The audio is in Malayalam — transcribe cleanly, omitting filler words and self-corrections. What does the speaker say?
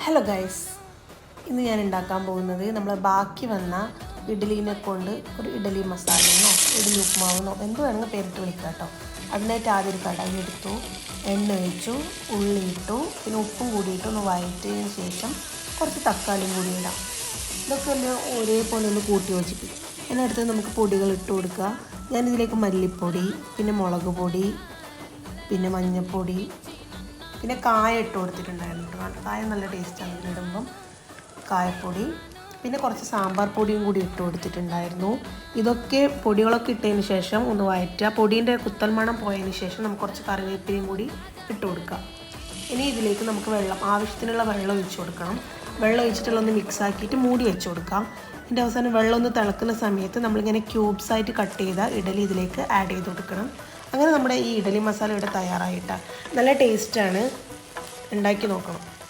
ഹലോ ഗൈസ്, ഇന്ന് ഞാൻ ഉണ്ടാക്കാൻ പോകുന്നത് നമ്മൾ ബാക്കി വന്ന ഇഡ്ഡലീനെ കൊണ്ട് ഒരു ഇഡ്ഡലി മസാലയെന്നോ ഇഡ്ഡലി ഉപ്പുമാവെന്നോ എന്ത് വേണമെങ്കിൽ പേരിട്ട് വിളിക്കാം കേട്ടോ. അതിനായിട്ട് ആദ്യം ഒരു കടായി എടുത്തു, എണ്ണ ഒഴിച്ചു, ഉള്ളി ഇട്ടു, പിന്നെ ഉപ്പും കൂടിയിട്ട് ഒന്ന് വഴറ്റിയതിന് ശേഷം കുറച്ച് തക്കാളിയും കൂടി ഇടാം. ഇതൊക്കെ ഒന്ന് ഒരേപോലെ ഒന്ന് കൂട്ടി യോജിപ്പിക്കും. അതിനടുത്ത് നമുക്ക് പൊടികൾ ഇട്ട് കൊടുക്കുക. ഞാനിതിലേക്ക് മല്ലിപ്പൊടി, പിന്നെ മുളക് പൊടി, പിന്നെ മഞ്ഞൾപ്പൊടി, പിന്നെ കായ ഇട്ട് കൊടുത്തിട്ടുണ്ടായിരുന്നു കേട്ടോ. കായ നല്ല ടേസ്റ്റാണ് ഇതിലിടുമ്പം. കായപ്പൊടി, പിന്നെ കുറച്ച് സാമ്പാർ പൊടിയും കൂടി ഇട്ട് കൊടുത്തിട്ടുണ്ടായിരുന്നു. ഇതൊക്കെ പൊടികളൊക്കെ ഇട്ടതിന് ശേഷം ഒന്ന് വഴറ്റുക. പൊടീൻ്റെ കുത്തൽ മണം പോയതിന് ശേഷം നമുക്ക് കുറച്ച് കറിവേപ്പിലയും കൂടി ഇട്ട് കൊടുക്കാം. ഇനി ഇതിലേക്ക് നമുക്ക് ആവശ്യത്തിനുള്ള വെള്ളം ഒഴിച്ച് കൊടുക്കണം. വെള്ളം ഒഴിച്ചിട്ടുള്ള ഒന്ന് മിക്സ് ആക്കിയിട്ട് മൂടി വെച്ച് കൊടുക്കാം. അതിൻ്റെ അവസാനം വെള്ളം ഒന്ന് തിളക്കുന്ന സമയത്ത് നമ്മളിങ്ങനെ ക്യൂബ്സ് ആയിട്ട് കട്ട് ചെയ്ത ഇഡലി ഇതിലേക്ക് ആഡ് ചെയ്ത് കൊടുക്കണം. അങ്ങനെ നമ്മുടെ ഈ ഇഡലി മസാല ഇവിടെ തയ്യാറായിട്ടാണ്. നല്ല ടേസ്റ്റാണ്, ഉണ്ടാക്കി നോക്കണം.